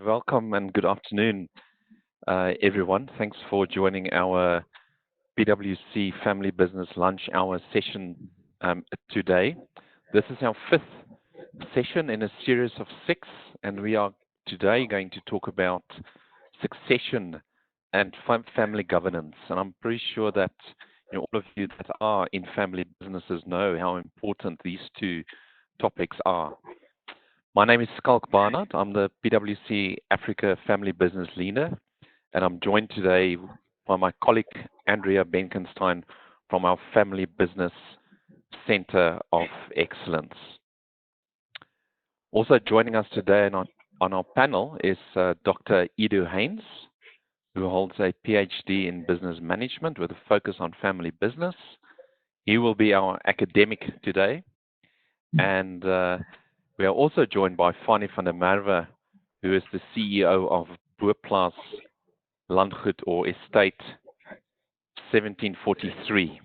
Welcome and good afternoon, everyone. Thanks for joining our PwC Family Business Lunch Hour session today. This is our fifth session in a series of six, and we are today going to talk about succession and family governance. And I'm pretty sure that all of you that are in family businesses know how important these two topics are. My name is Schalk Barnard. I'm the PwC Africa Family Business Leader, and I'm joined today by my colleague Andrea Benkenstein from our Family Business Center of Excellence. Also joining us today on our panel is Dr. Edo Heyns, who holds a PhD in Business Management with a focus on family business. He will be our academic today, and we are also joined by Fanie van der Merwe, who is the CEO of Boplaas Landgoed or Estate 1743.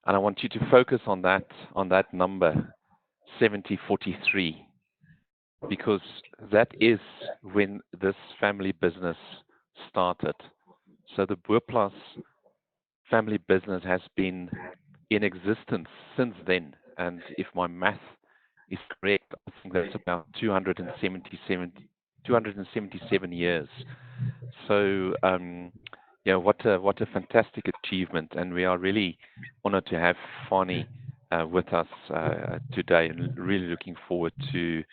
And I want you to focus on that number, 1743, because that is when this family business started. So the Boplaas family business has been in existence since then, and if my math is correct, I think that's about 277 years. So, what a fantastic achievement, and we are really honored to have Fanie with us today, and really looking forward to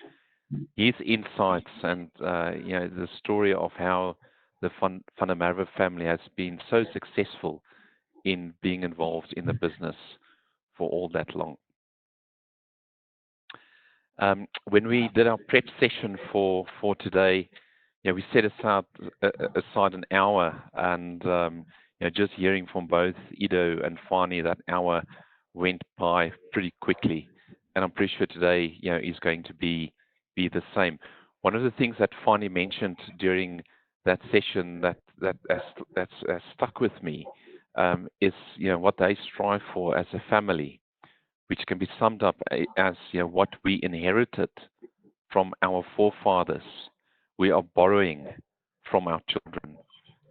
his insights and the story of how the van der Merwe family has been so successful in being involved in the business for all that long. When we did our prep session for today, we set aside an hour, and just hearing from both Edo and Fanie, that hour went by pretty quickly, and I'm pretty sure today is going to be the same. One of the things that Fanie mentioned during that session that stuck with me is what they strive for as a family, which can be summed up as what we inherited from our forefathers. We are borrowing from our children.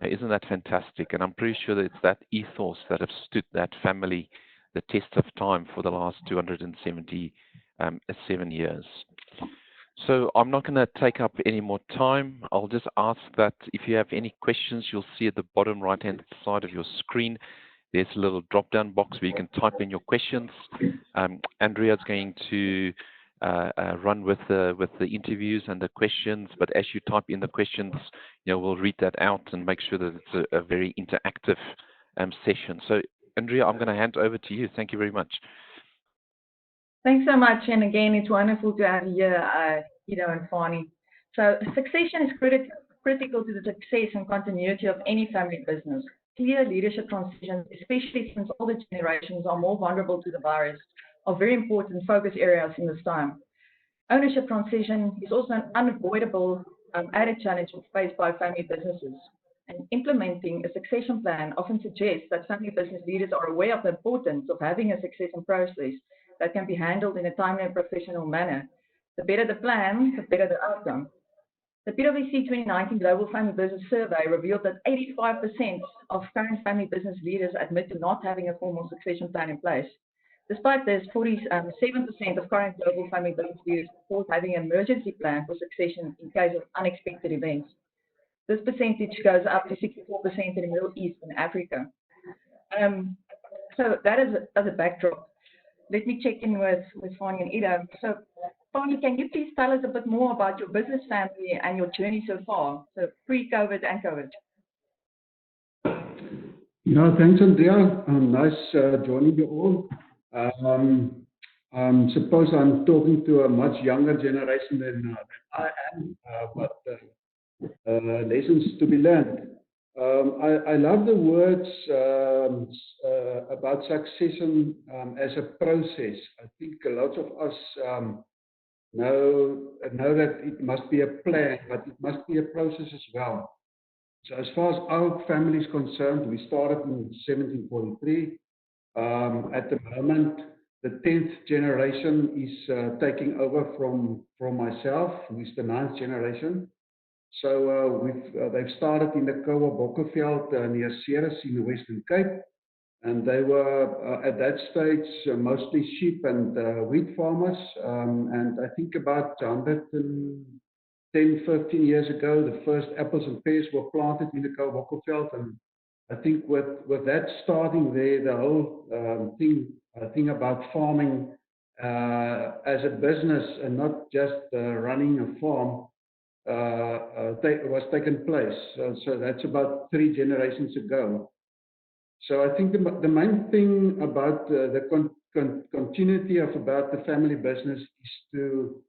Isn't that fantastic? And I'm pretty sure that it's that ethos that have stood that family the test of time for the last 277 years. So I'm not going to take up any more time. I'll just ask that if you have any questions, you'll see at the bottom right-hand side of your screen, there's a little drop-down box where you can type in your questions. Andrea is going to run with the interviews and the questions, but as you type in the questions, we'll read that out and make sure that it's a very interactive session. So, Andrea, I'm going to hand over to you. Thank you very much. Thanks so much, and again, it's wonderful to have you here, Edo and Fanie. So, succession is critical to the success and continuity of any family business. Clear leadership transitions, especially since older generations are more vulnerable to the virus, are very important focus areas in this time. Ownership transition is also an unavoidable added challenge faced by family businesses. And implementing a succession plan often suggests that family business leaders are aware of the importance of having a succession process that can be handled in a timely and professional manner. The better the plan, the better the outcome. The PwC 2019 Global Family Business Survey revealed that 85% of current family business leaders admit to not having a formal succession plan in place. Despite this, 47% of current global family business leaders report having an emergency plan for succession in case of unexpected events. This percentage goes up to 64% in the Middle East and Africa. So that is as a backdrop. Let me check in with Fanie and Edo. So, Fanie, can you please tell us a bit more about your business family and your journey so far, so pre-COVID and COVID? Thanks, Andrea. Nice joining you all. I suppose I'm talking to a much younger generation than I am, but lessons to be learned. I love the words about succession as a process. I think a lot of us know that it must be a plan, but it must be a process as well. So as far as our family is concerned, we started in 1743. At the moment, the 10th generation is taking over from myself, who is the 9th generation. So they've started in the Kowa Bokkerveld near Ceres in the Western Cape. And they were, at that stage, mostly sheep and wheat farmers. And I think about 110, 15 years ago, the first apples and pears were planted in the Kowa Bokkerveld. And I think with that starting there, the whole thing about farming as a business and not just running a farm was taken place. So that's about 3 generations ago. So I think the main thing about the continuity of about the family business is to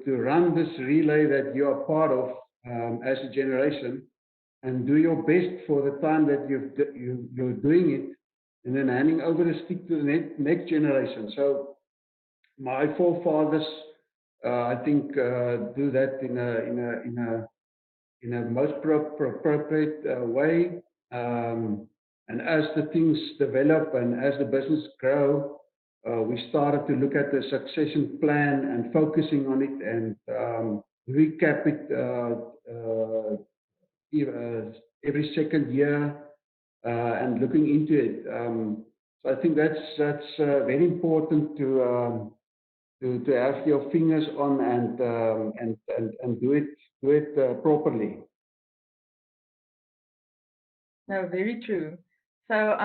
run this relay that you are part of as a generation, and do your best for the time that you're doing it, and then handing over the stick to the next generation. So my forefathers, I think, do that in a most appropriate way. And as the things develop and as the business grow, we started to look at the succession plan and focusing on it and recap it every second year and looking into it. So I think that's very important to have your fingers on and do it properly. No, very true. So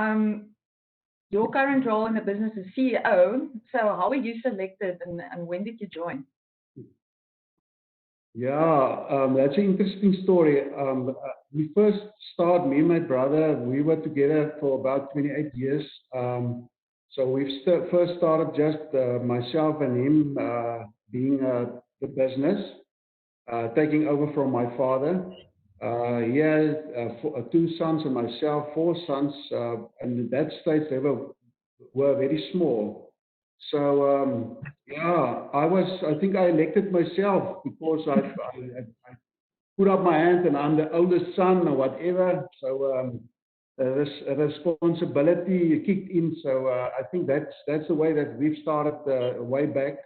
your current role in the business is CEO. So how were you selected and when did you join? Yeah, that's an interesting story. We first started, me and my brother, we were together for about 28 years. So we first started just myself and him being the business, taking over from my father. He had 2 sons and myself, 4 sons, and at that stage they were very small. So yeah, I think I elected myself because I put up my hand and I'm the oldest son or whatever. So this responsibility kicked in. So I think that's the way that we've started way back.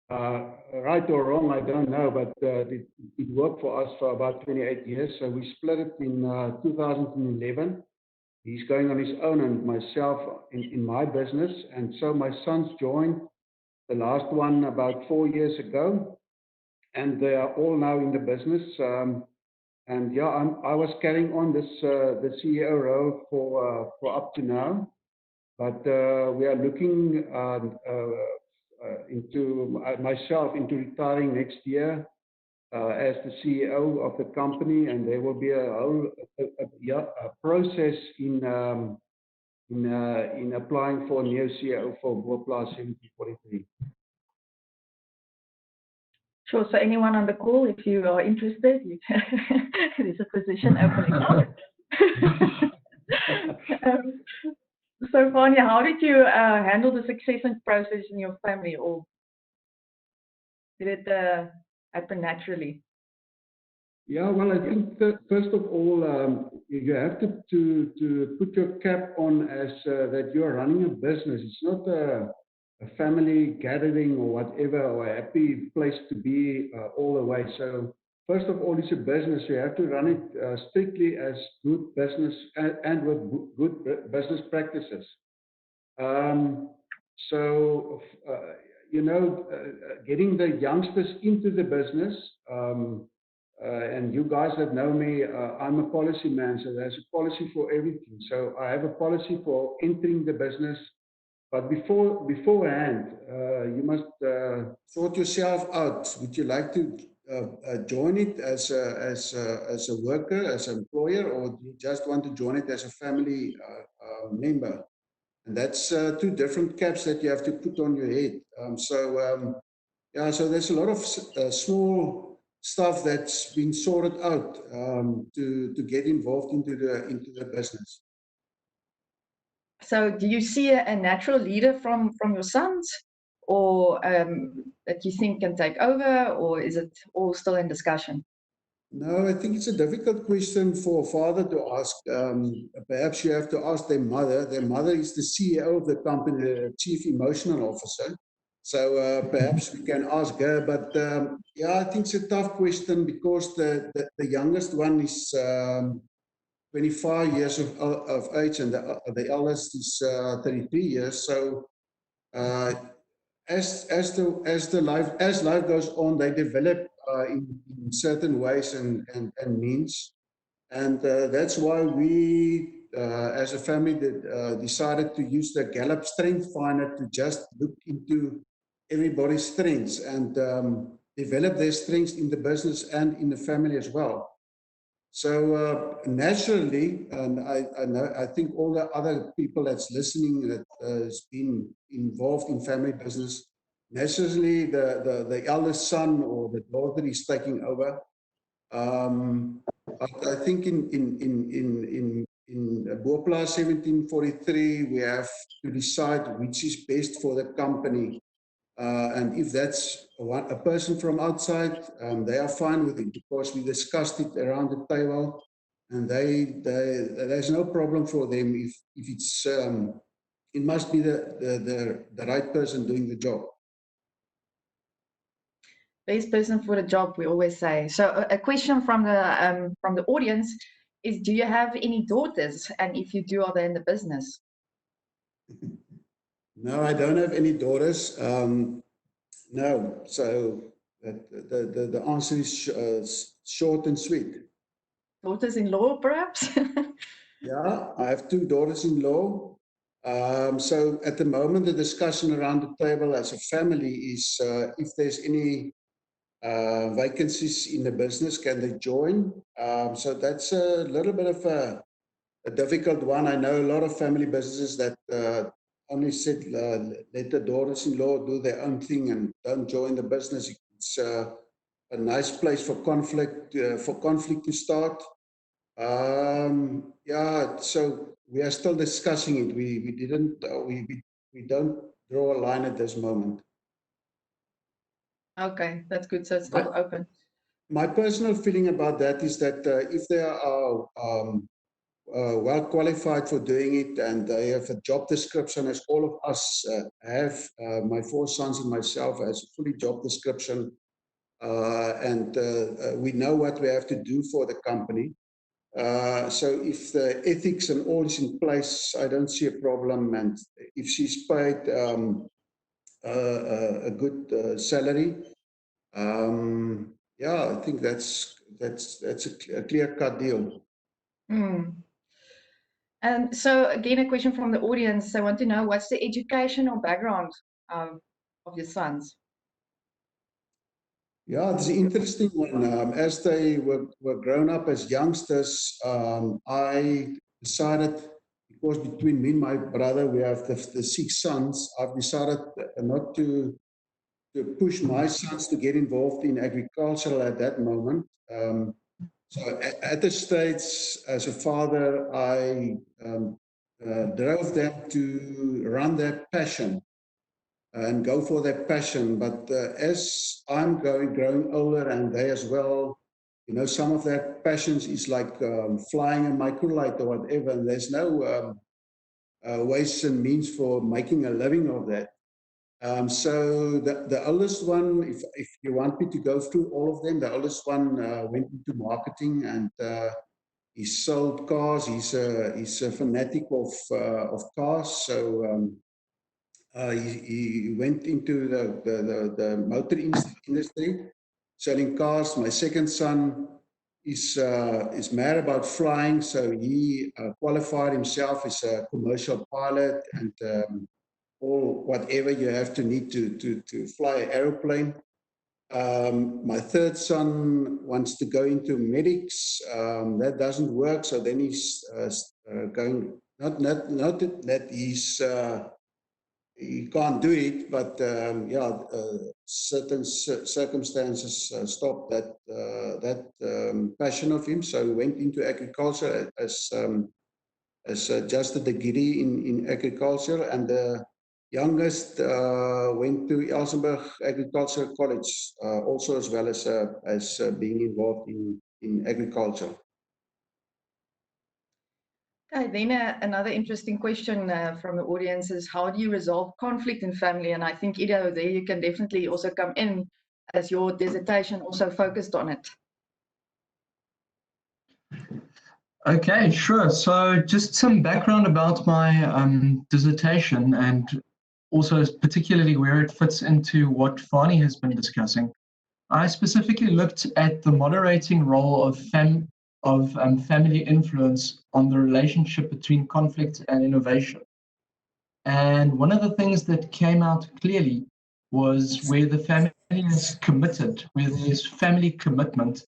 Right or wrong, I don't know, but it worked for us for about 28 years. So we split it in 2011. He's going on his own and myself in my business. And so my sons joined, the last one about 4 years ago. And they are all now in the business. And yeah, I was carrying on this the CEO role for up to now. But we are looking into myself into retiring next year as the CEO of the company, and there will be a whole process in applying for a new CEO for Boplaas 1743. Sure. So anyone on the call, if you are interested, there's a position opening up. So, Fanie, how did you handle the succession process in your family, or did it happen naturally? Yeah, well, I think that first of all, you have to put your cap on as that you are running a business. It's not a family gathering or whatever, or a happy place to be all the way. So first of all, it's a business. You have to run it strictly as good business and with good business practices. So, getting the youngsters into the business, and you guys that know me, I'm a policy man, so there's a policy for everything. So I have a policy for entering the business. But beforehand, you must sort yourself out. Would you like to join it as a worker, as an employer, or do you just want to join it as a family member? And that's 2 different caps that you have to put on your head. Yeah, so there's a lot of small stuff that's been sorted out to get involved into the business. So do you see a natural leader from your sons, or that you think can take over, or is it all still in discussion? No, I think it's a difficult question for a father to ask. Perhaps you have to ask their mother. Their mother is the CEO of the company, the chief emotional officer. So perhaps we can ask her, but yeah, I think it's a tough question because the youngest one is 25 years of age and the eldest is 33 years. So as life goes on, they develop in certain ways and means. And that's why we, as a family, decided to use the Gallup Strength Finder to just look into everybody's strengths and develop their strengths in the business and in the family as well. So naturally, and I think all the other people that's listening that has been involved in family business, naturally the eldest son or the daughter is taking over. I think in Boplaas 1743, we have to decide which is best for the company. And if that's a person from outside, they are fine with it because we discussed it around the table, and there's no problem for them if it's it must be the right person doing the job. Best person for the job, we always say. So a question from the audience is: do you have any daughters? And if you do, are they in the business? No, I don't have any daughters. No, so the answer is short and sweet. Daughters-in-law, perhaps? Yeah, I have 2 daughters-in-law. So at the moment, the discussion around the table as a family is if there's any vacancies in the business, can they join? So that's a little bit of a difficult one. I know a lot of family businesses that only said let the daughters-in-law do their own thing and don't join the business. It's a nice place for conflict to start. Yeah, so we are still discussing it. We don't draw a line at this moment. Okay, that's good. So it's still open. My personal feeling about that is that if they are well qualified for doing it and they have a job description, as all of us have, my 4 sons and myself has a fully job description, and we know what we have to do for the company. So if the ethics and all is in place, I don't see a problem. And if she's paid a good salary, yeah, I think that's a clear-cut deal. And so again, a question from the audience. I want to know, what's the educational background of your sons? Yeah, it's an interesting one. As they were grown up as youngsters, I decided, because between me and my brother, we have the 6 sons, I've decided not to push my sons to get involved in agriculture at that moment. So at the stage, as a father, I drove them to run their passion and go for their passion. But as I'm growing older and they as well, you know, some of their passions is like flying a microlight or whatever, and there's no ways and means for making a living of that. So the oldest one, if you want me to go through all of them, the oldest one went into marketing and he sold cars. He's a fanatic of cars. So he went into the motor industry, selling cars. My second son is mad about flying, so he qualified himself as a commercial pilot and or whatever you have to need to fly an aeroplane. My third son wants to go into medics. That doesn't work, so then he's going. Not that he's he can't do it, but yeah, certain circumstances stopped that passion of him. So he went into agriculture as just a degree in agriculture, and the youngest went to Elsenburg Agricultural College, also as well as being involved in agriculture. Then another interesting question from the audience is, how do you resolve conflict in family? And I think, Edo, there you can definitely also come in, as your dissertation also focused on it. Okay, sure. So just some background about my dissertation, and also particularly where it fits into what Fanie has been discussing. I specifically looked at the moderating role of family influence on the relationship between conflict and innovation. And one of the things that came out clearly was where the family is committed, where there's family commitment,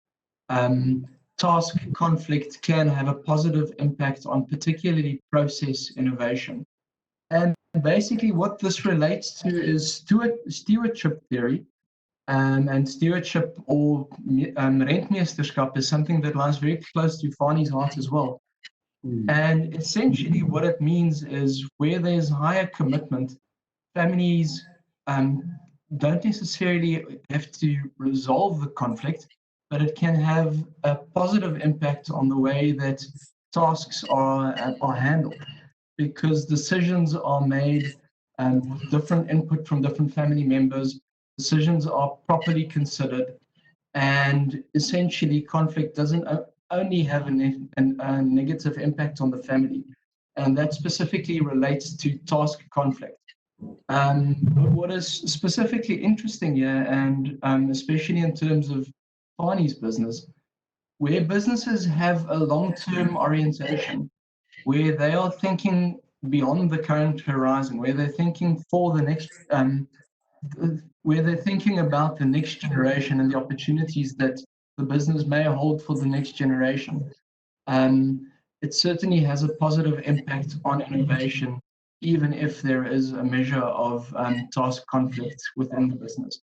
task conflict can have a positive impact on particularly process innovation. And basically what this relates to is stewardship theory. And stewardship or rentmeesterskap is something that lies very close to Fanie's heart as well. And essentially what it means is where there's higher commitment, families don't necessarily have to resolve the conflict, but it can have a positive impact on the way that tasks are handled, because decisions are made with different input from different family members, decisions are properly considered, and essentially conflict doesn't only have a negative impact on the family, and that specifically relates to task conflict. What is specifically interesting here, and especially in terms of Fanie's business, where businesses have a long-term orientation, where they are thinking beyond the current horizon, where they're thinking for the next, where they're thinking about the next generation and the opportunities that the business may hold for the next generation. It certainly has a positive impact on innovation, even if there is a measure of task conflict within the business.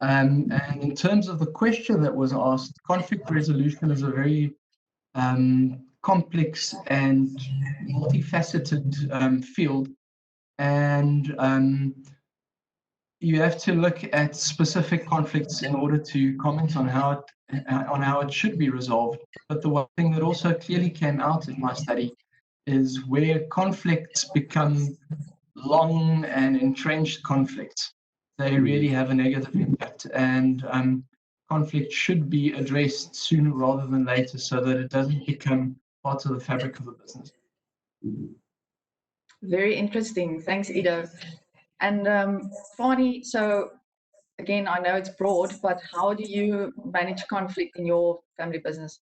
And in terms of the question that was asked, conflict resolution is a very complex and multifaceted field, and you have to look at specific conflicts in order to comment on how it should be resolved. But the one thing that also clearly came out in my study is where conflicts become long and entrenched conflicts, they really have a negative impact, and conflict should be addressed sooner rather than later so that it doesn't become part of the fabric of the business. Very interesting. Thanks, Edo. And Fanie, so again, I know it's broad, but how do you manage conflict in your family business?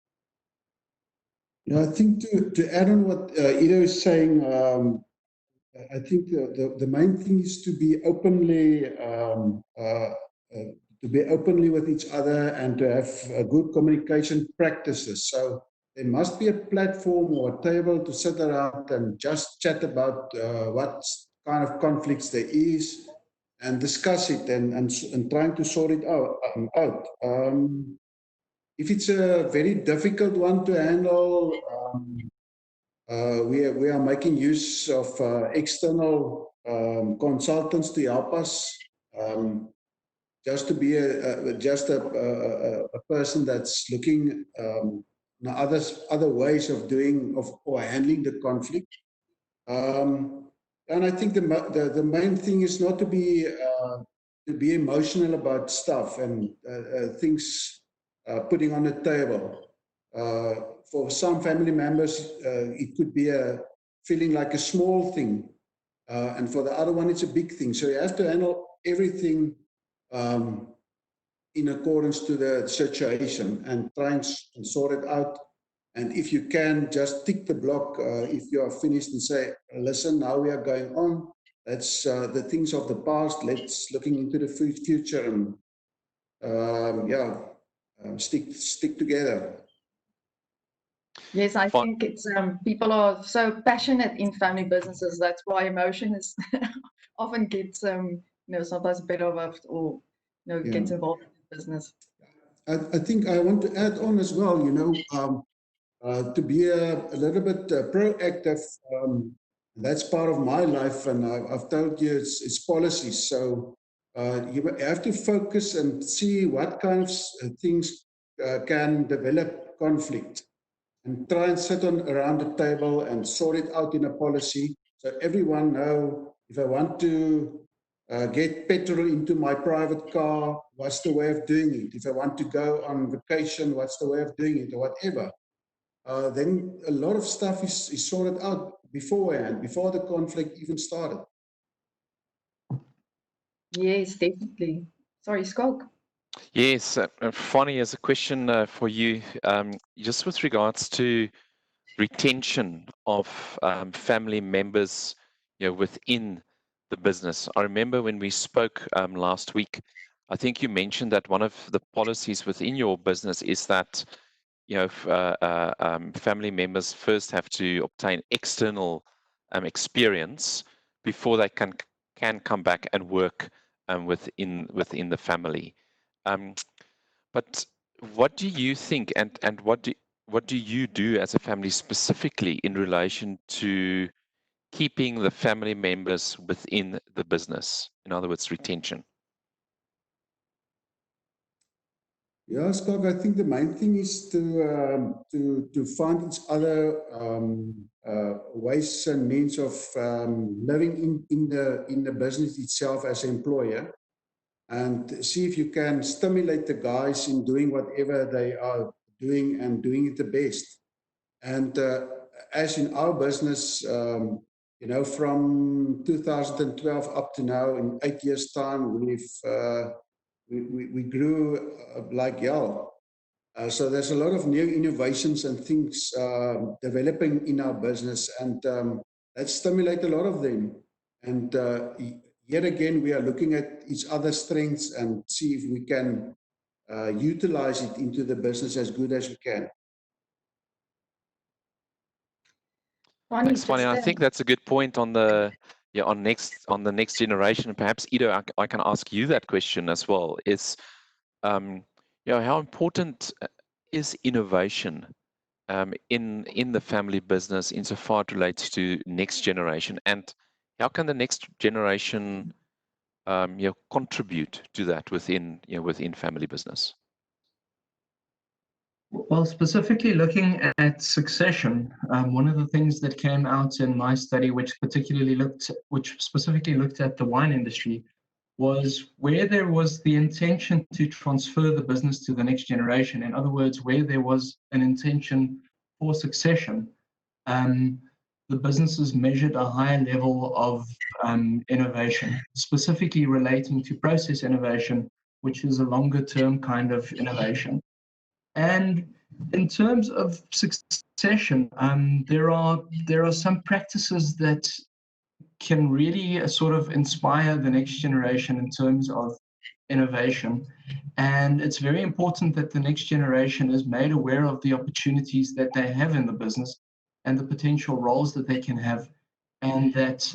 Yeah, I think to add on what Edo is saying, I think the main thing is to be openly with each other and to have good communication practices. So there must be a platform or a table to sit around and just chat about what kind of conflicts there is and discuss it and trying to sort it out. If it's a very difficult one to handle, we are making use of external consultants to help us, just to be a person that's looking other ways of doing or handling the conflict. And I think the main thing is not to be emotional about stuff and things putting on the table. For some family members, it could be feeling like a small thing, and for the other one, it's a big thing. So you have to handle everything in accordance to the situation and try and sort it out. And if you can, just tick the block if you are finished and say, listen, now we are going on. That's the things of the past. Let's looking into the future and stick together. Yes, I think it's people are so passionate in family businesses. That's why emotion is often gets sometimes better or gets involved in the business. I think I want to add on as well. To be a little bit proactive. That's part of my life, and I've told you it's policies. So you have to focus and see what kind of things can develop conflict. and try and sit around the table and sort it out in a policy so everyone know if I want to get petrol into my private car, what's the way of doing it? If I want to go on vacation, what's the way of doing it, or whatever. Then a lot of stuff is sorted out beforehand, before the conflict even started. Yes, definitely. Sorry, Schalk. Yes, Fanie, as a question for you, just with regards to retention of family members, within the business. I remember when we spoke last week, I think you mentioned that one of the policies within your business is that family members first have to obtain external experience before they can come back and work within the family. Um, but what do you think, and what do you do as a family specifically in relation to keeping the family members within the business? In other words, retention. Yeah, Schalk, I think the main thing is to find each other ways and means of living in the business itself as an employer, and see if you can stimulate the guys in doing whatever they are doing and doing it the best. And as in our business, from 2012 up to now, in 8 years' time, we grew like hell. So there's a lot of new innovations and things developing in our business, and that stimulate a lot of them. And yet again, we are looking at each other's strengths and see if we can utilize it into the business as good as we can. Thanks, Fanie. I think that's a good point on the next generation. Perhaps Edo, I can ask you that question as well. Is how important is innovation in the family business insofar it relates to next generation, and how can the next generation contribute to that within family business? Well, specifically looking at succession, one of the things that came out in my study, which specifically looked at the wine industry, was where there was the intention to transfer the business to the next generation. In other words, where there was an intention for succession, the businesses measured a higher level of innovation, specifically relating to process innovation, which is a longer term kind of innovation. And in terms of succession, there are some practices that can really sort of inspire the next generation in terms of innovation. And it's very important that the next generation is made aware of the opportunities that they have in the business and the potential roles that they can have, and that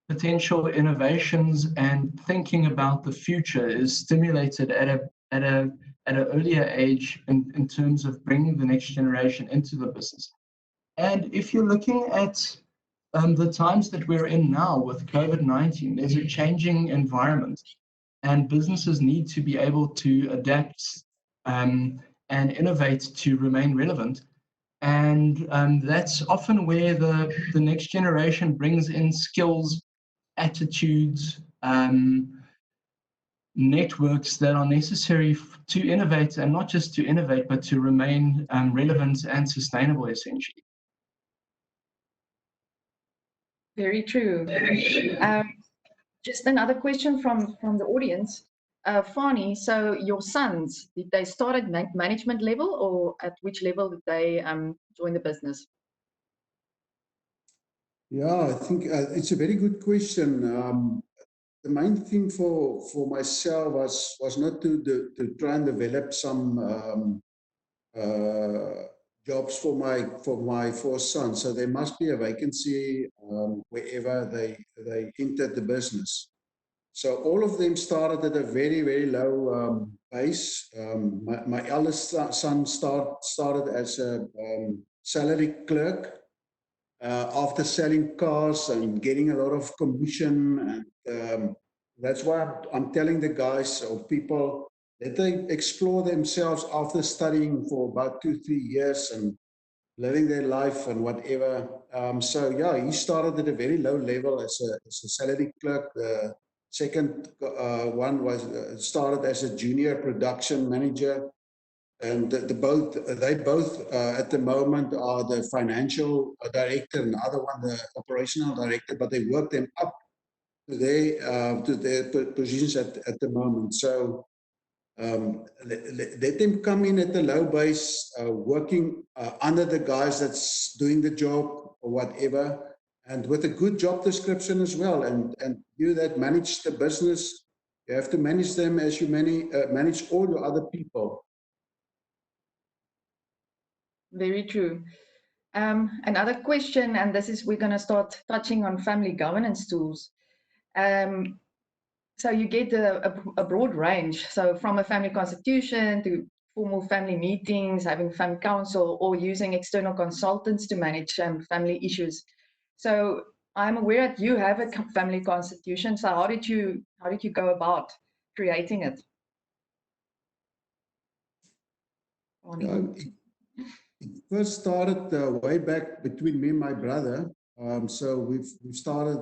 potential innovations and thinking about the future is stimulated at an earlier age in terms of bringing the next generation into the business. And if you're looking at the times that we're in now with COVID-19, there's a changing environment, and businesses need to be able to adapt and innovate to remain relevant. And that's often where the next generation brings in skills, attitudes, networks that are necessary to innovate, and not just to innovate, but to remain relevant and sustainable, essentially. Very true. Just another question from the audience. Fanie, so your sons, did they start at management level, or at which level did they join the business? Yeah, I think it's a very good question. The main thing for myself was not to try and develop some jobs for my four sons. So there must be a vacancy wherever they entered the business. So all of them started at a very, very low base. My eldest son started as a salary clerk after selling cars and getting a lot of commission. And that's why I'm telling the guys or people that they explore themselves after studying for about 2-3 years and living their life and whatever. So yeah, he started at a very low level as a salary clerk. The second one was started as a junior production manager, and they both at the moment are the financial director and the other one the operational director, but they work them up to their positions at the moment. So let them come in at the low base, working under the guys that's doing the job or whatever, and with a good job description as well. And you that manage the business, you have to manage them as you manage all your other people. Very true. Another question, and this is, we're going to start touching on family governance tools. So you get a broad range. So from a family constitution to formal family meetings, having family council, or using external consultants to manage family issues. So I'm aware that you have a family constitution. So how did you go about creating it? It first started way back between me and my brother. So we've started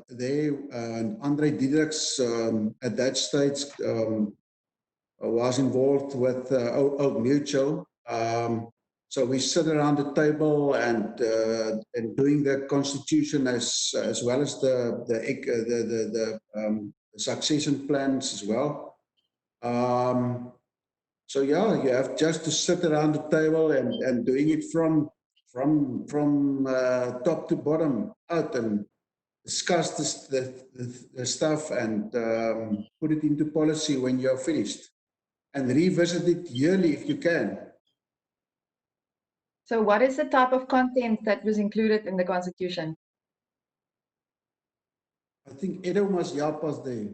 there, and Andre Diedericks at that stage was involved with Old Mutual. So we sit around the table and doing the constitution as well as the succession plans as well. So yeah, you have just to sit around the table and doing it from top to bottom out and discuss the stuff and put it into policy when you're finished, and revisit it yearly if you can. So what is the type of content that was included in the constitution? I think Edo must help us there.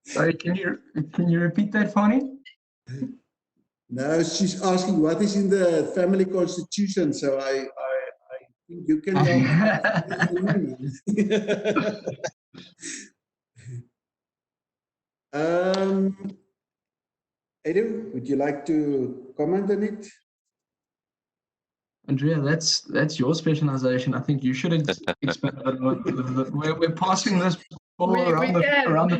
Sorry, can you repeat that, Fanie? No, she's asking what is in the family constitution. So I think you can help. Edo, would you like to comment on it? Andrea, that's your specialization. I think you should expand a little bit. We're passing this all around the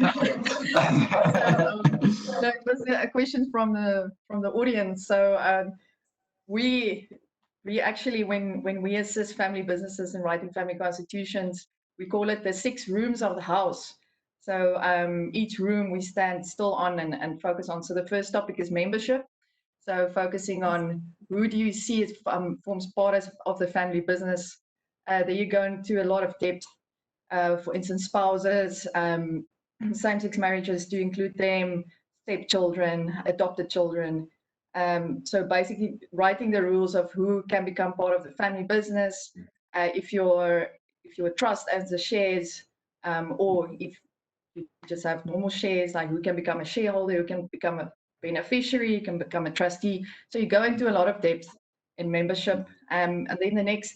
panel. So it was a question from the audience. So we actually, when we assist family businesses in writing family constitutions, we call it the 6 rooms of the house. So each room we stand still on and focus on. So the first topic is membership. So focusing on who do you see as forms part of the family business. There you go into a lot of depth. For instance, spouses, same-sex marriages, do include them, stepchildren, adopted children. So basically writing the rules of who can become part of the family business, if your trust owns the shares, or if you just have normal shares, like who can become a shareholder, who can become a beneficiary, you can become a trustee. So you go into a lot of depth in membership. And then the next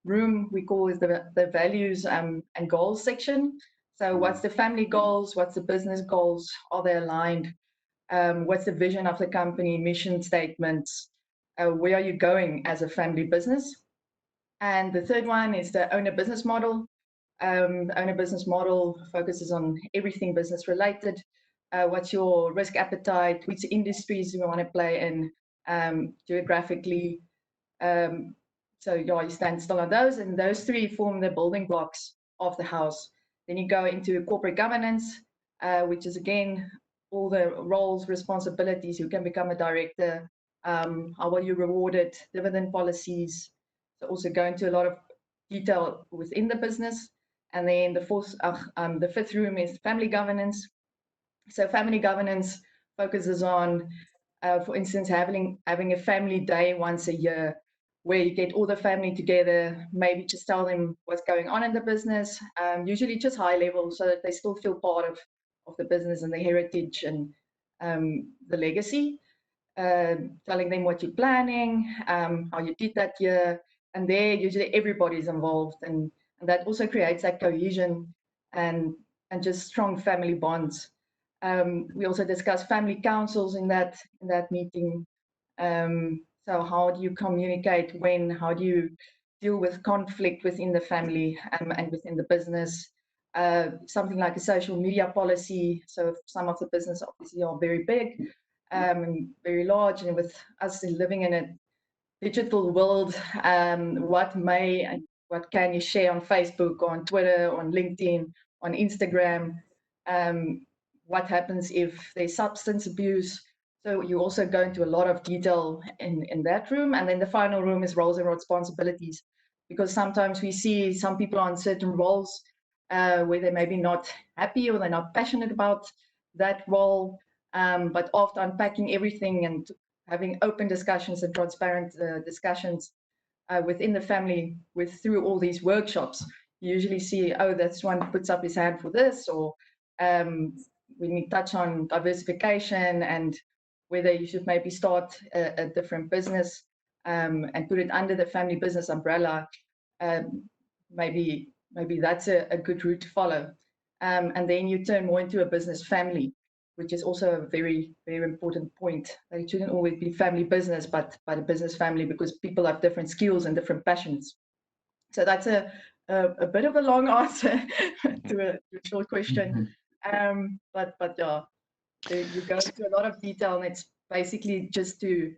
room we call is the values and goals section. So what's the family goals? What's the business goals? Are they aligned? What's the vision of the company, mission statements? Where are you going as a family business? And the third one is the owner business model. The owner business model focuses on everything business related. What's your risk appetite? Which industries do you want to play in geographically? So yeah, you stand still on those, and those 3 form the building blocks of the house. Then you go into corporate governance, which is again all the roles, responsibilities. You can become a director. How are you rewarded? Dividend policies. So also go into a lot of detail within the business. And then the 5th room is family governance. So family governance focuses on, for instance, having a family day once a year, where you get all the family together, maybe just tell them what's going on in the business, usually just high level, so that they still feel part of the business and the heritage and the legacy. Telling them what you're planning, how you did that year, and there usually everybody's involved, and that also creates that cohesion and just strong family bonds. We also discussed family councils in that meeting. So how do you communicate when? How do you deal with conflict within the family and within the business? Something like a social media policy. So some of the business obviously are very big and very large, and with us living in a digital world, what may and what can you share on Facebook, on Twitter, on LinkedIn, on Instagram? What happens if there's substance abuse? So you also go into a lot of detail in that room. And then the final room is roles and responsibilities, because sometimes we see some people on certain roles where they're maybe not happy or they're not passionate about that role. But after unpacking everything and having open discussions and transparent discussions within the family through all these workshops, you usually see, oh, that's one puts up his hand for this, or when we touch on diversification and whether you should maybe start a different business and put it under the family business umbrella, maybe that's a good route to follow. And then you turn more into a business family, which is also a very, very important point. It shouldn't always be family business, but a business family, because people have different skills and different passions. So that's a bit of a long answer to a short question. But yeah, you go into a lot of detail, and it's basically just to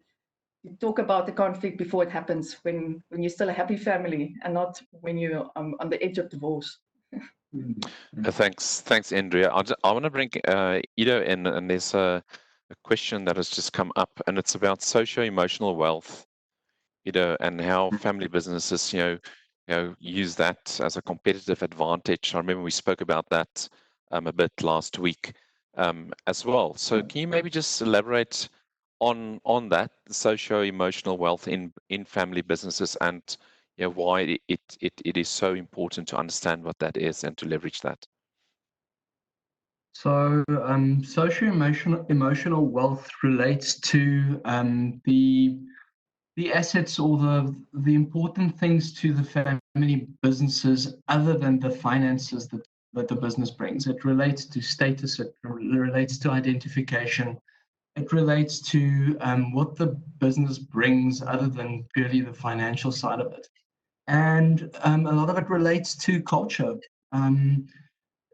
talk about the conflict before it happens, when you're still a happy family and not when you're on the edge of divorce. Thanks, Andrea. I want to bring Edo in, and there's a question that has just come up, and it's about socio-emotional wealth, Edo, and how family businesses, use that as a competitive advantage. I remember we spoke about that a bit last week as well. So can you maybe just elaborate on that, socio-emotional wealth in family businesses, and why it is so important to understand what that is and to leverage that? So socio-emotional wealth relates to the assets or the important things to the family businesses other than the finances that the business brings. It relates to status, it relates to identification, it relates to what the business brings other than purely the financial side of it. And a lot of it relates to culture,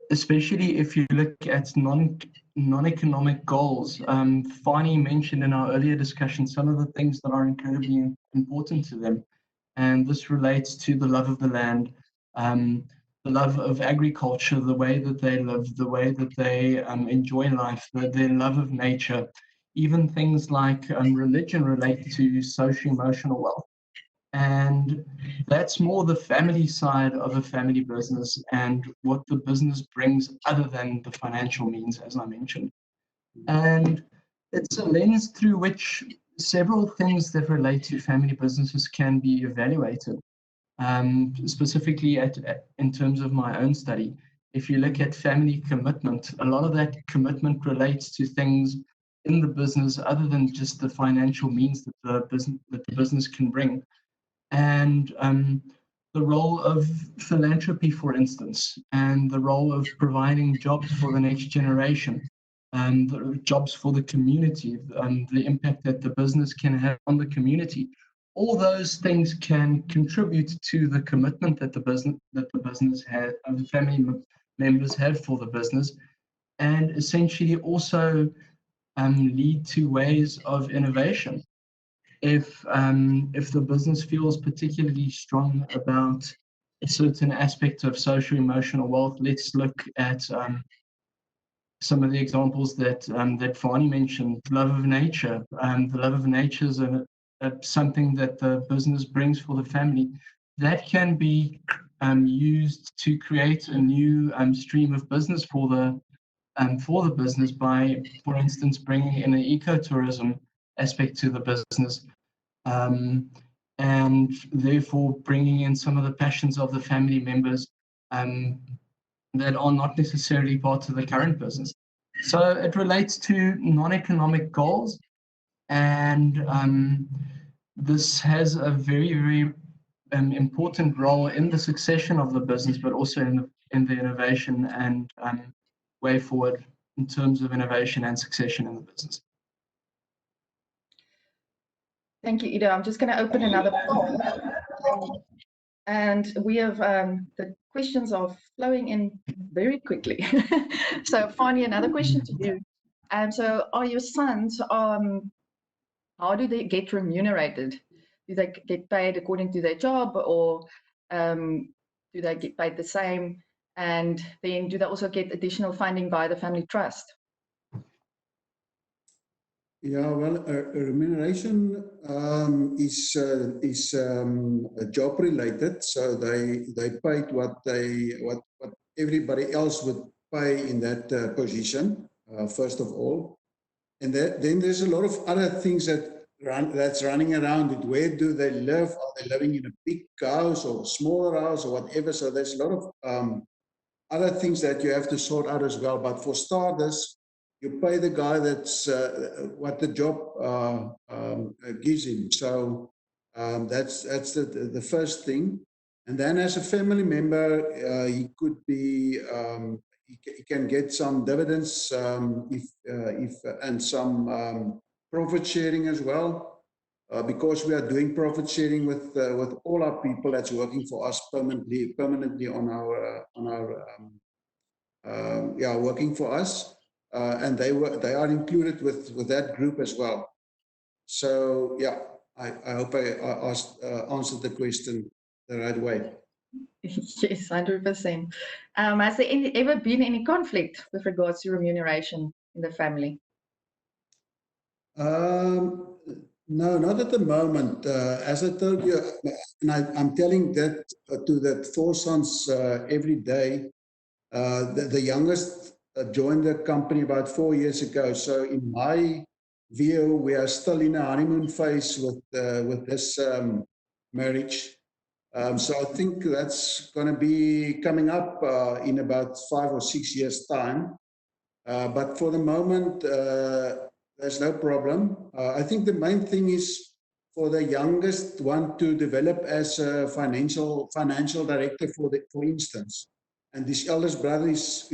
especially if you look at non-economic goals. Fanie mentioned in our earlier discussion some of the things that are incredibly important to them. And this relates to the love of the land, the love of agriculture, the way that they live, the way that they enjoy life, their love of nature. Even things like religion relate to socio-emotional wealth. And that's more the family side of a family business and what the business brings other than the financial means, as I mentioned. And it's a lens through which several things that relate to family businesses can be evaluated. Specifically in terms of my own study, if you look at family commitment, a lot of that commitment relates to things in the business other than just the financial means that the business can bring. And the role of philanthropy, for instance, and the role of providing jobs for the next generation, the jobs for the community, the impact that the business can have on the community. All those things can contribute to the commitment that the business has, the family members have for the business, and essentially also lead to ways of innovation. If the business feels particularly strong about a certain aspect of socio-emotional wealth, let's look at some of the examples that Fanie mentioned. Love of nature. The love of nature is something that the business brings for the family. That can be used to create a new stream of business for the business by, for instance, bringing in an ecotourism aspect to the business, and therefore bringing in some of the passions of the family members that are not necessarily part of the current business. So it relates to non-economic goals, and this has a very, very important role in the succession of the business, but also in the innovation and way forward in terms of innovation and succession in the business. Thank you, Edo. I'm just going to open another poll. And we have the questions are flowing in very quickly. So, Fanie, another question to you. So, are your sons, how do they get remunerated? Do they get paid according to their job, or do they get paid the same? And then do they also get additional funding by the family trust? Yeah, well, remuneration is job related, so they paid what everybody else would pay in that position, first of all, and then there's a lot of other things that's running around it. Where do they live? Are they living in a big house or a smaller house or whatever? So there's a lot of other things that you have to sort out as well. But for starters, you pay the guy that's what the job gives him. So that's the first thing. And then as a family member, he could be he can get some dividends if and some profit sharing as well. Because we are doing profit sharing with all our people that's working for us permanently on our working for us, and they are included with that group as well. So yeah, I hope I answered the question the right way. Yes, 100%. Has there ever been any conflict with regards to remuneration in the family? No, not at the moment. As I told you, and I'm telling that to the four sons every day. The youngest joined the company about 4 years ago. So in my view, we are still in a honeymoon phase with this marriage. So I think that's going to be coming up in about 5 or 6 years' time. But for the moment, there's no problem. I think the main thing is for the youngest one to develop as a financial director, for instance. And this eldest brother is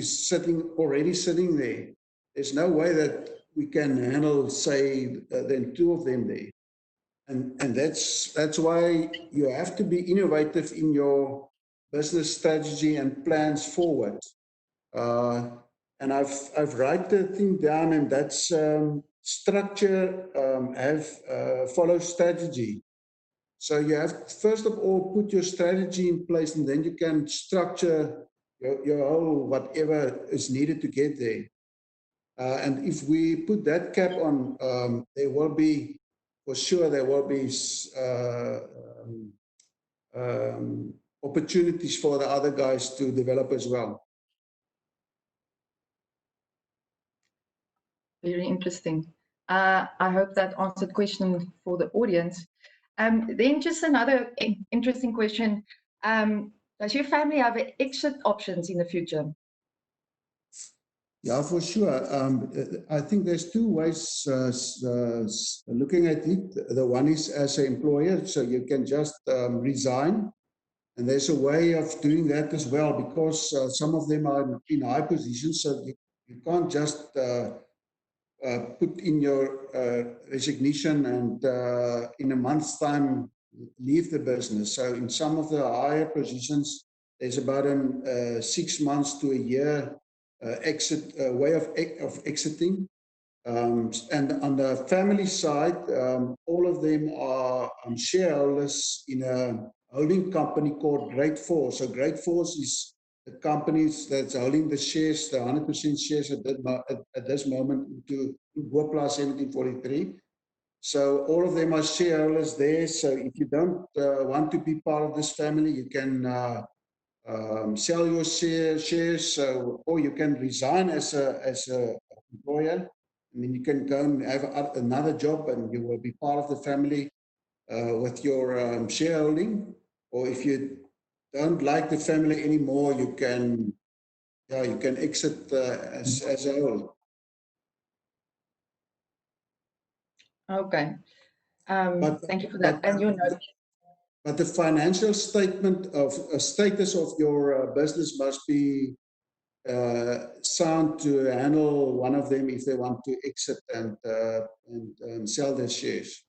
already sitting there. There's no way that we can handle, say, then two of them there. And that's why you have to be innovative in your business strategy and plans forward. And I've write the thing down, and that's structure, follow strategy. So you have to, first of all, put your strategy in place, and then you can structure your whole whatever is needed to get there. And if we put that cap on, there will be, for sure, there will be opportunities for the other guys to develop as well. Very interesting. I hope that answered the question for the audience. Then just another interesting question. Does your family have exit options in the future? Yeah, for sure. I think there's two ways looking at it. The one is as an employer, so you can just resign. And there's a way of doing that as well, because some of them are in high positions, so you can't just put in your resignation and in a month's time leave the business. So in some of the higher positions, there's about 6 months to a year exit way of exiting. And on the family side, all of them are shareholders in a holding company called Great Force. So Great Force is the companies that's holding the shares, the 100% shares at this moment into Boplaas 1743. So all of them are shareholders there. So if you don't want to be part of this family, you can sell your shares, or you can resign as a employer. I mean, you can go and have another job, and you will be part of the family with your shareholding. Or if you don't like the family anymore, you can exit as a whole. Okay. Thank you for that. And you know. But the financial statement of status of your business must be sound to handle one of them if they want to exit and sell their shares.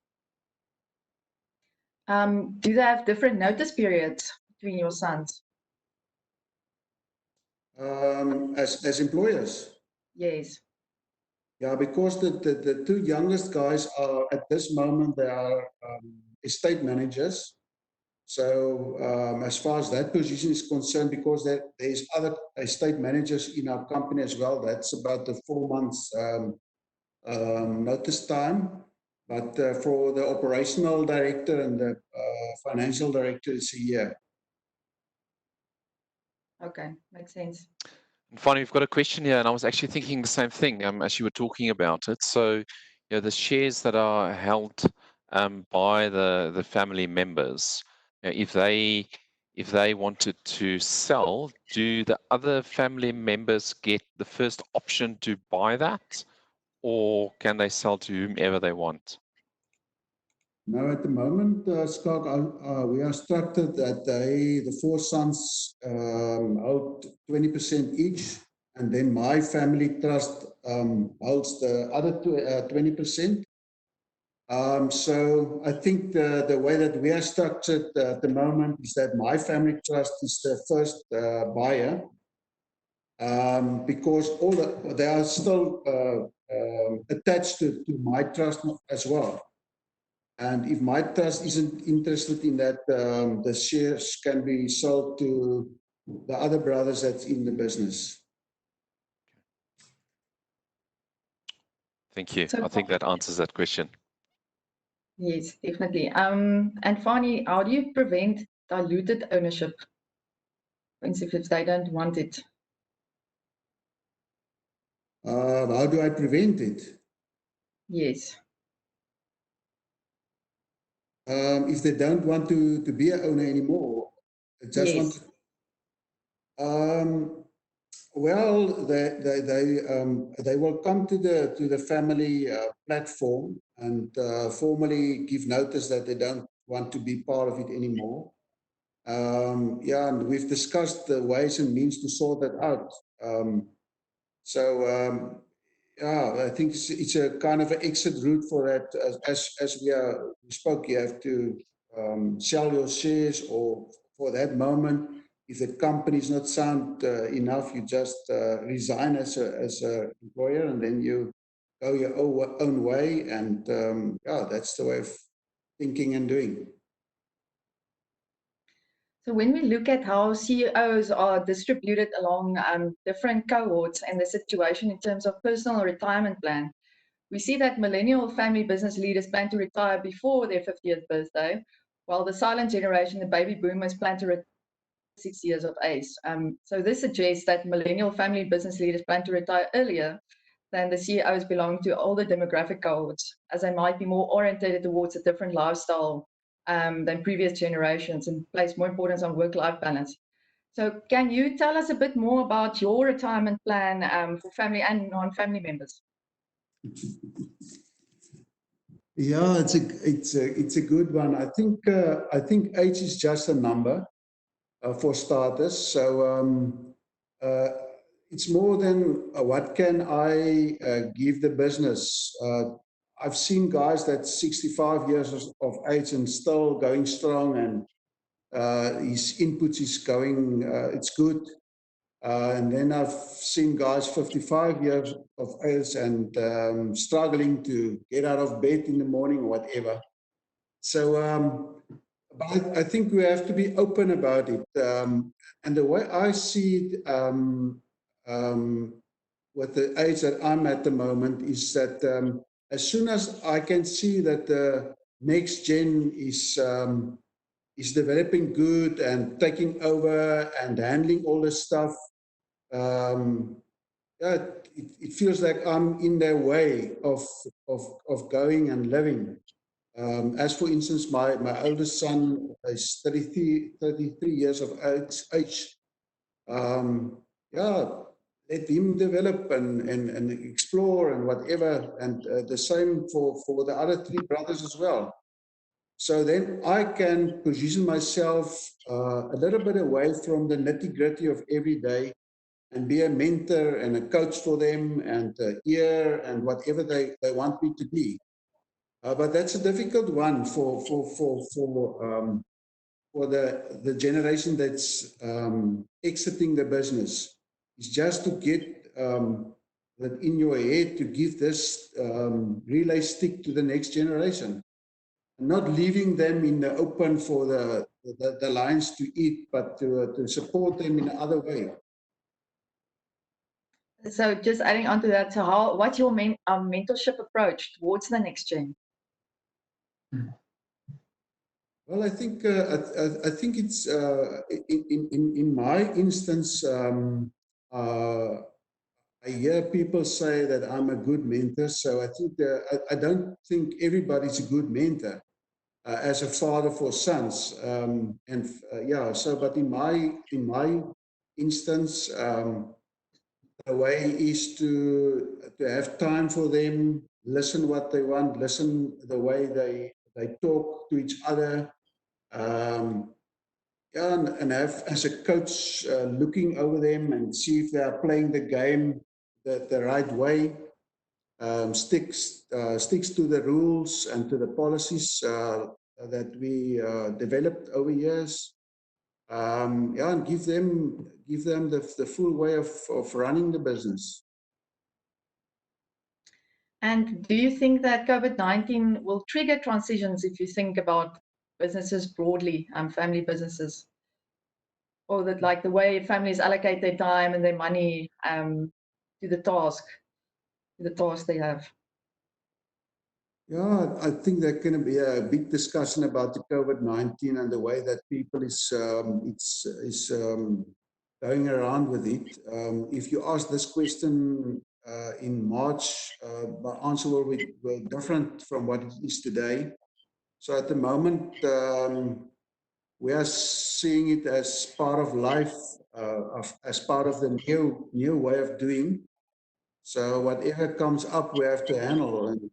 Do they have different notice periods between your sons? As employers? Yes. Yeah, because the two youngest guys are, at this moment, they are estate managers. So as far as that position is concerned, because there's other estate managers in our company as well, that's about the 4 months notice time. But for the operational director and the financial director, it's a year. Okay, makes sense. And Fanie, we've got a question here, and I was actually thinking the same thing as you were talking about it. So, you know, the shares that are held by the family members, you know, if they wanted to sell, do the other family members get the first option to buy that, or can they sell to whomever they want? Now, at the moment, Schalk, we are structured that the 4 sons hold 20% each, and then my family trust holds the other 20%. So I think the way that we are structured at the moment is that my family trust is the first buyer, because they are still attached to my trust as well. And if my trust isn't interested in that, the shares can be sold to the other brothers that's in the business. Thank you. So, I think that answers that question. yes, definitely. And Fanie, how do you prevent diluted ownership? For instance, if they don't want it. How do I prevent it? Yes. If they don't want to be an owner anymore, they just want to, well, they will come to the family platform and formally give notice that they don't want to be part of it anymore. Yeah, and we've discussed the ways and means to sort that out. Yeah, I think it's a kind of an exit route for that. As we spoke, you have to sell your shares, or for that moment, if the company is not sound enough, you just resign as a employer, and then you go your own way. And yeah, that's the way of thinking and doing. So when we look at how CEOs are distributed along different cohorts and the situation in terms of personal retirement plan, we see that millennial family business leaders plan to retire before their 50th birthday, while the silent generation, the baby boomers, plan to retire at 6 years of age. So this suggests that millennial family business leaders plan to retire earlier than the CEOs belong to older demographic cohorts, as they might be more oriented towards a different lifestyle than previous generations and place more importance on work-life balance. So can you tell us a bit more about your retirement plan for family and non-family members? Yeah, it's a good one. I think age is just a number for starters. So it's more than what can I give the business. I've seen guys that's 65 years of age and still going strong, and his inputs is going, it's good. And then I've seen guys 55 years of age and struggling to get out of bed in the morning or whatever. So but I think we have to be open about it. And the way I see it with the age that I'm at the moment is that as soon as I can see that the next gen is developing good and taking over and handling all this stuff, yeah, it feels like I'm in their way of going and living. As for instance, my oldest son is 33 years of age. Yeah, let him develop and explore and whatever. And the same for the other 3 brothers as well. So then I can position myself a little bit away from the nitty-gritty of every day and be a mentor and a coach for them and ear and whatever they want me to be. But that's a difficult one for the generation that's exiting the business. It's just to get that in your head to give this relay stick to the next generation. Not leaving them in the open for the lions to eat, but to support them in other way. So just adding on to that, so what's your mentorship approach towards the next gen? Well, I think it's in my instance, I hear people say that I'm a good mentor. So I think I don't think everybody's a good mentor as a father for sons. Yeah. So, but in my instance, the way is to have time for them, listen what they want, listen the way they talk to each other. Yeah, and have as a coach looking over them and see if they are playing the game the right way, sticks to the rules and to the policies that we developed over years. Yeah, and give them the full way of running the business. And do you think that COVID-19 will trigger transitions if you think about businesses broadly, family businesses? Or that like the way families allocate their time and their money to the task they have? Yeah, I think there's going to be a big discussion about the COVID-19 and the way that people is going around with it. If you ask this question in March, my answer will be different from what it is today. So at the moment, we are seeing it as part of life, as part of the new way of doing. So whatever comes up, we have to handle, and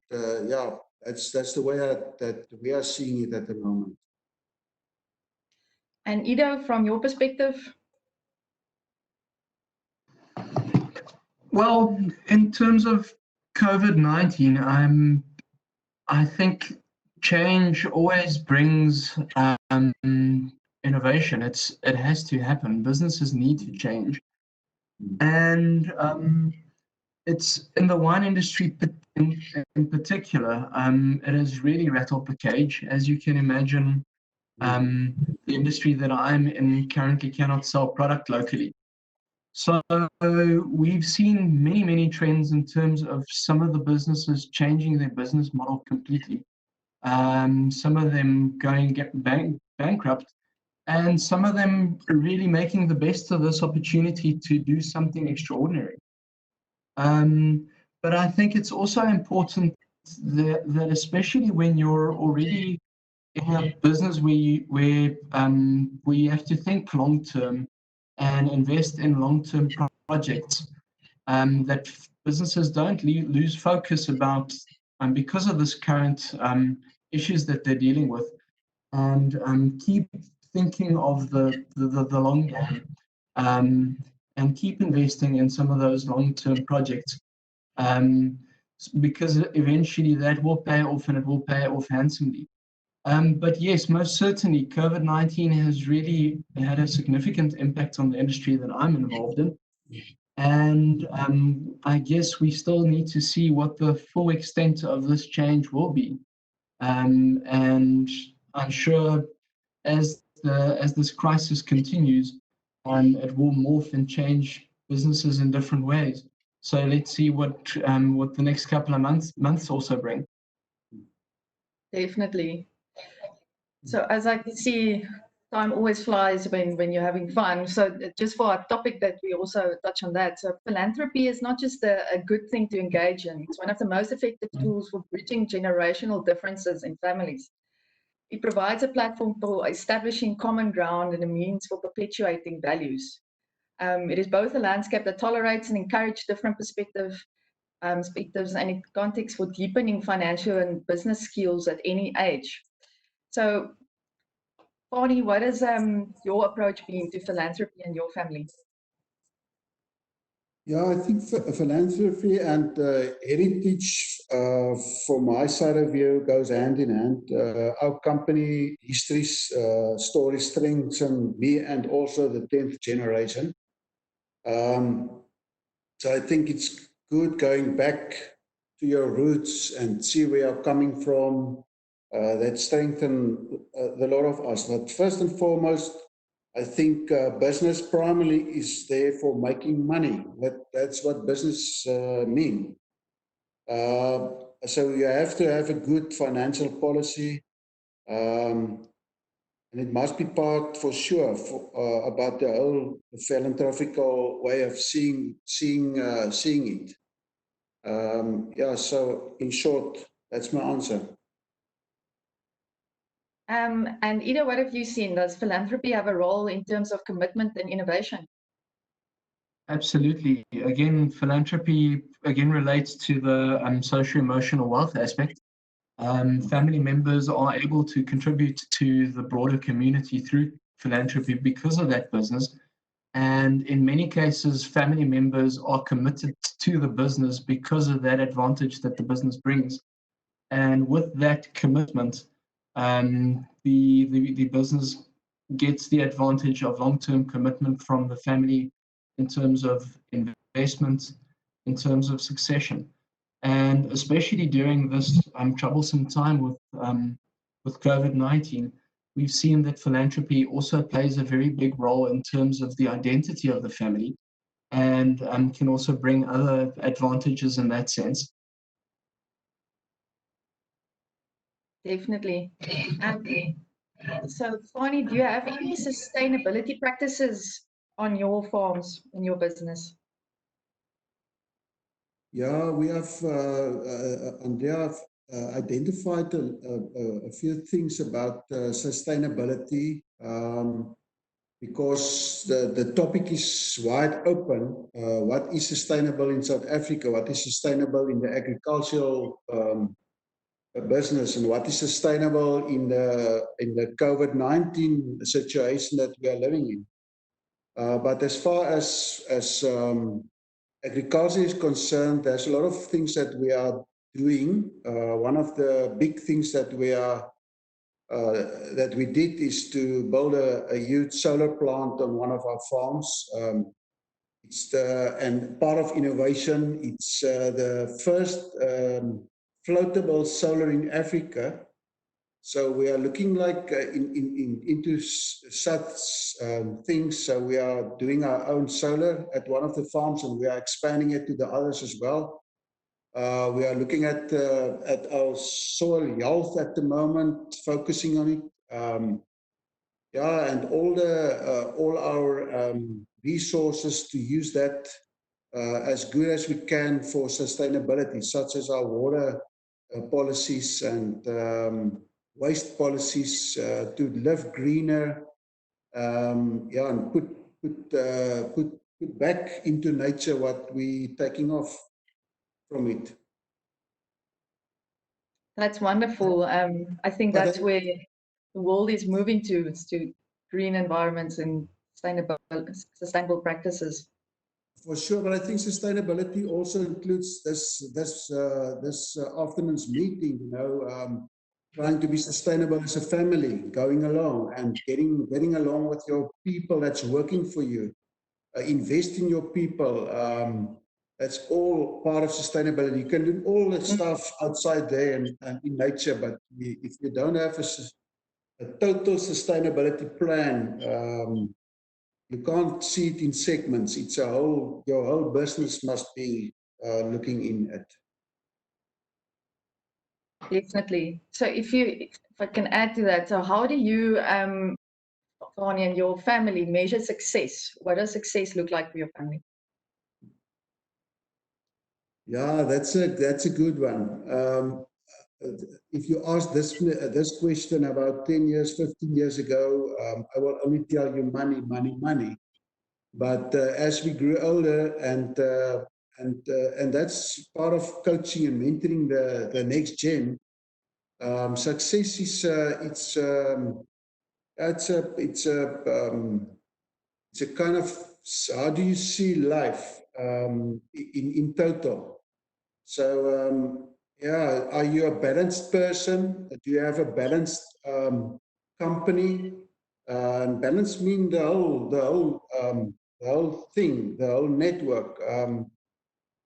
yeah, that's the way that we are seeing it at the moment. And Edo, from your perspective? Well, in terms of COVID-19, I think change always brings innovation. It has to happen. Businesses need to change, and it's in the wine industry in particular. It has really rattled the cage, as you can imagine. The industry that I'm in currently cannot sell product locally. So we've seen many trends in terms of some of the businesses changing their business model completely. Some of them going bankrupt, and some of them really making the best of this opportunity to do something extraordinary. But I think it's also important that especially when you're already in a business where you have to think long term and invest in long-term projects, that businesses don't lose focus about because of this current issues that they're dealing with, and keep thinking of the long game, and keep investing in some of those long-term projects, because eventually that will pay off, and it will pay off handsomely. But yes, most certainly, COVID-19 has really had a significant impact on the industry that I'm involved in. And I guess we still need to see what the full extent of this change will be. And I'm sure as this crisis continues, it will morph and change businesses in different ways. So let's see what the next couple of months also bring. Definitely. So as I can see, time always flies when you're having fun. So just for our topic that we also touch on that. So philanthropy is not just a good thing to engage in. It's one of the most effective tools for bridging generational differences in families. It provides a platform for establishing common ground and a means for perpetuating values. It is both a landscape that tolerates and encourages different perspectives and a context for deepening financial and business skills at any age. So, Fanie, what has your approach been to philanthropy and your family? Yeah, I think philanthropy and heritage, from my side of view, goes hand in hand. Our company history's story strengthens me and also the 10th generation. Um, so I think it's good going back to your roots and see where you're coming from. That strengthen a lot of us. But first and foremost, I think business primarily is there for making money. That's what business mean. Uh, so you have to have a good financial policy, um, and it must be part for sure about the whole philanthropical way of seeing it. Yeah. So in short, that's my answer. And Edo, what have you seen? Does philanthropy have a role in terms of commitment and innovation? Absolutely. Again, philanthropy again relates to the socio-emotional wealth aspect. Family members are able to contribute to the broader community through philanthropy because of that business. And in many cases, family members are committed to the business because of that advantage that the business brings. And with that commitment, the business gets the advantage of long-term commitment from the family in terms of investment, in terms of succession. And especially during this troublesome time with COVID-19, we've seen that philanthropy also plays a very big role in terms of the identity of the family and can also bring other advantages in that sense. Definitely. So, Fanie, do you have any sustainability practices on your farms, in your business? Yeah, we have, Andrea, identified a few things about sustainability, because the topic is wide open. What is sustainable in South Africa? What is sustainable in the agricultural business? And what is sustainable in the COVID-19 situation that we are living in? But as far as agriculture is concerned, there's a lot of things that we are doing. One of the big things that we did is to build a huge solar plant on one of our farms. And part of innovation, it's the first floatable solar in Africa. So we are looking like into such things. So we are doing our own solar at one of the farms, and we are expanding it to the others as well. We are looking at our soil health at the moment, focusing on it. Yeah, and all our resources to use that as good as we can for sustainability, such as our water policies and waste policies, to live greener, yeah, and put back into nature what we're taking off from it. That's wonderful. I think that's where the world is moving to. It's to green environments and sustainable practices. For sure, but I think sustainability also includes this afternoon's meeting. Trying to be sustainable as a family, going along and getting along with your people that's working for you. Invest in your people. That's all part of sustainability. You can do all that stuff outside there and in nature, but if you don't have a total sustainability plan, you can't see it in segments. It's your whole business must be looking in at. Definitely. So if I can add to that, so how do you, Fanie, and your family measure success? What does success look like for your family? Yeah, that's a good one. If you ask this question about 10 years, 15 years ago, I will only tell you money, money, money. But as we grew older, and that's part of coaching and mentoring the next gen. Success is it's a kind of, how do you see life? in total. So yeah, are you a balanced person? Do you have a balanced company? And balance mean the whole thing, the whole network.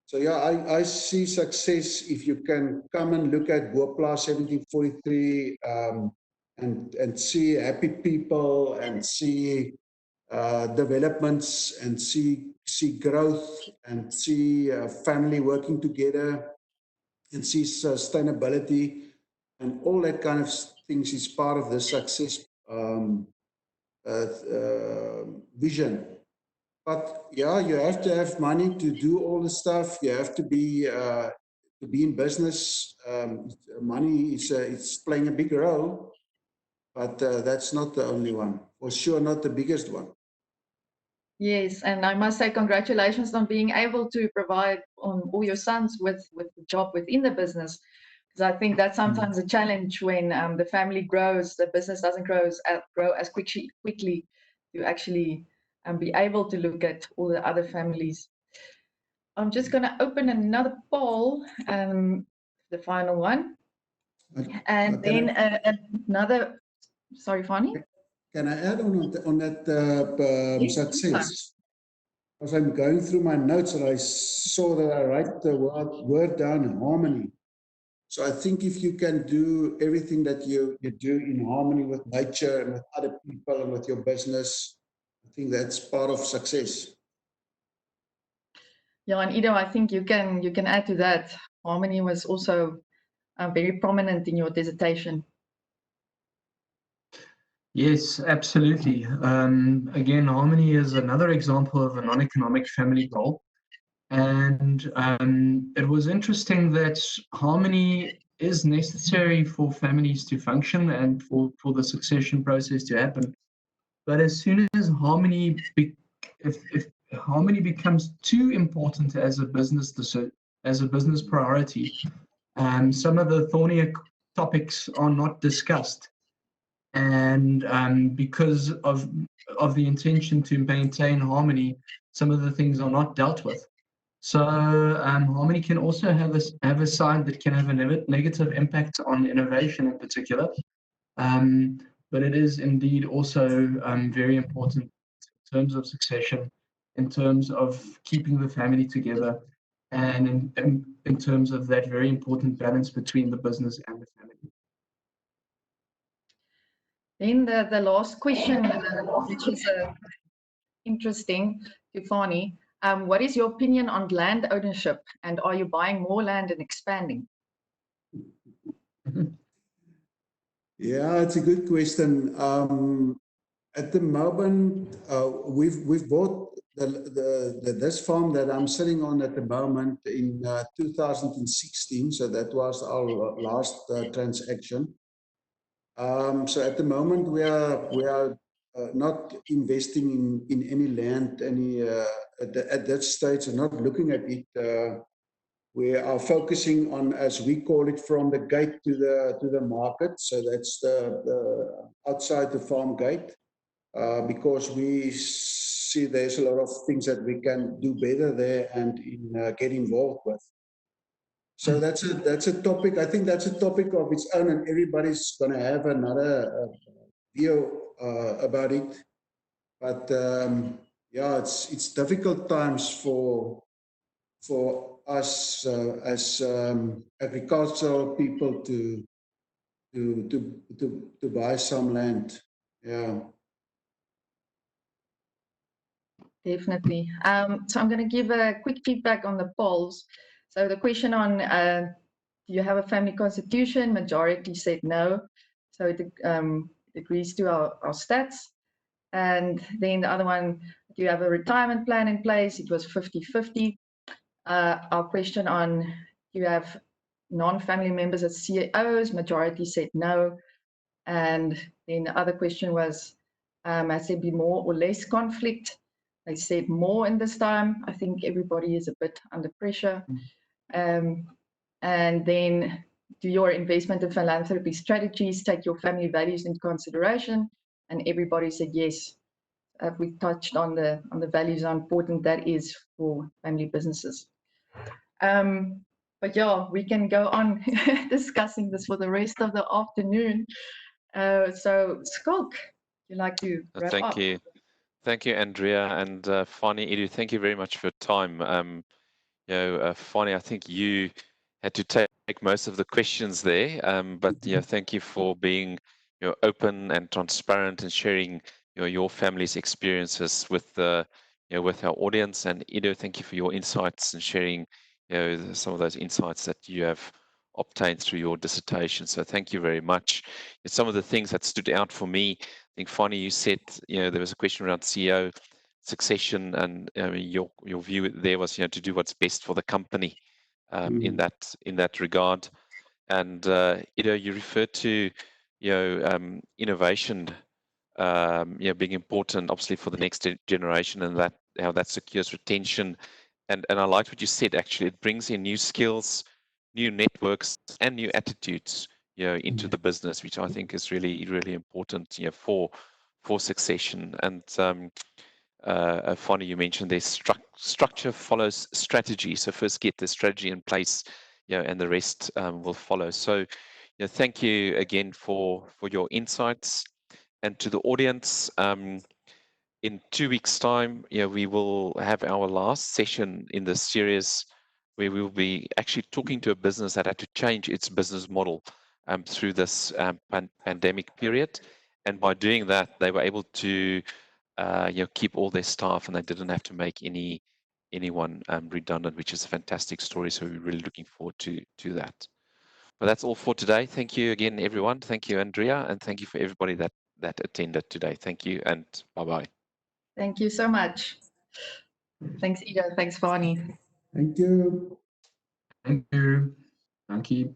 So yeah, I see success if you can come and look at Boplaas 1743 and see happy people and see developments and see growth and see family working together and see sustainability and all that kind of things is part of the success vision. But yeah, you have to have money to do all the stuff. You have to be in business. Money is it's playing a big role, but that's not the only one. For sure, not the biggest one. Yes, and I must say congratulations on being able to provide on all your sons with the job within the business, because I think that's sometimes a challenge when the family grows, the business doesn't grow as quickly to actually be able to look at all the other families. I'm just going to open another poll, the final one, and then another. Sorry, Fanie. Can I add on that Yes, success? Because I'm going through my notes and I saw that I write the word down, harmony. So I think if you can do everything that you do in harmony with nature and with other people and with your business, I think that's part of success. Yeah, and Edo, I think you can add to that. Harmony was also very prominent in your dissertation. Yes, absolutely. Again, harmony is another example of a non-economic family goal. And it was interesting that harmony is necessary for families to function and for the succession process to happen. But as soon as harmony, if harmony becomes too important as a business priority, some of the thornier topics are not discussed. And because of the intention to maintain harmony, some of the things are not dealt with. So harmony can also have a side that can have a negative impact on innovation in particular. But it is indeed also very important in terms of succession, in terms of keeping the family together, and in terms of that very important balance between the business and the family. Then the last question, which is interesting to Fanie. What is your opinion on land ownership, and are you buying more land and expanding? Yeah, it's a good question. At the moment, we've bought this farm that I'm sitting on at the moment in 2016. So that was our last transaction. So at the moment, we are not investing in any land, at that stage, and not looking at it. We are focusing on, as we call it, from the gate to the market. So that's the outside the farm gate, because we see there's a lot of things that we can do better there and get involved with. So that's a topic. I think that's a topic of its own, and everybody's going to have another view about it. But yeah, it's difficult times for us as agricultural people to buy some land. Yeah. Definitely. So I'm going to give a quick feedback on the polls. So the question on do you have a family constitution? Majority said no. So it agrees to our stats. And then the other one, do you have a retirement plan in place? It was 50-50. Our question on do you have non-family members as CEOs? Majority said no. And then the other question was, has there been more or less conflict? They said more in this time. I think everybody is a bit under pressure. And then, do your investment and philanthropy strategies take your family values into consideration? And everybody said yes. we touched on the values, how important that is for family businesses. But yeah, we can go on discussing this for the rest of the afternoon. So Schalk, you like to wrap up? Thank you, Andrea, and Fanie, Edu, thank you very much for your time. Fanie, I think you had to take most of the questions there, but thank you for being open and transparent and sharing your family's experiences with with our audience. And Edo, thank you for your insights and sharing some of those insights that you have obtained through your dissertation. So thank you very much. Some of the things that stood out for me, I think Fanie, you said there was a question around CEO succession, and your view there was to do what's best for the company in that regard. And you referred to innovation being important, obviously, for the next generation, and that how that secures retention. And I liked what you said. Actually, it brings in new skills, new networks, and new attitudes into the business, which I think is really important for succession. And Fanie, you mentioned there's structure follows strategy. So first get the strategy in place, and the rest will follow. So, thank you again for your insights, and to the audience. In 2 weeks' time, we will have our last session in this series, where we will be actually talking to a business that had to change its business model through this pandemic period, and by doing that, they were able to keep all their staff, and they didn't have to make anyone redundant, which is a fantastic story. So we're really looking forward to that. But that's all for today. Thank you again, everyone. Thank you, Andrea, and thank you for everybody that attended today. Thank you, and bye-bye. Thank you so much. Thanks, Edo. Thanks, Fanie. Thank you. Thank you. Thank you.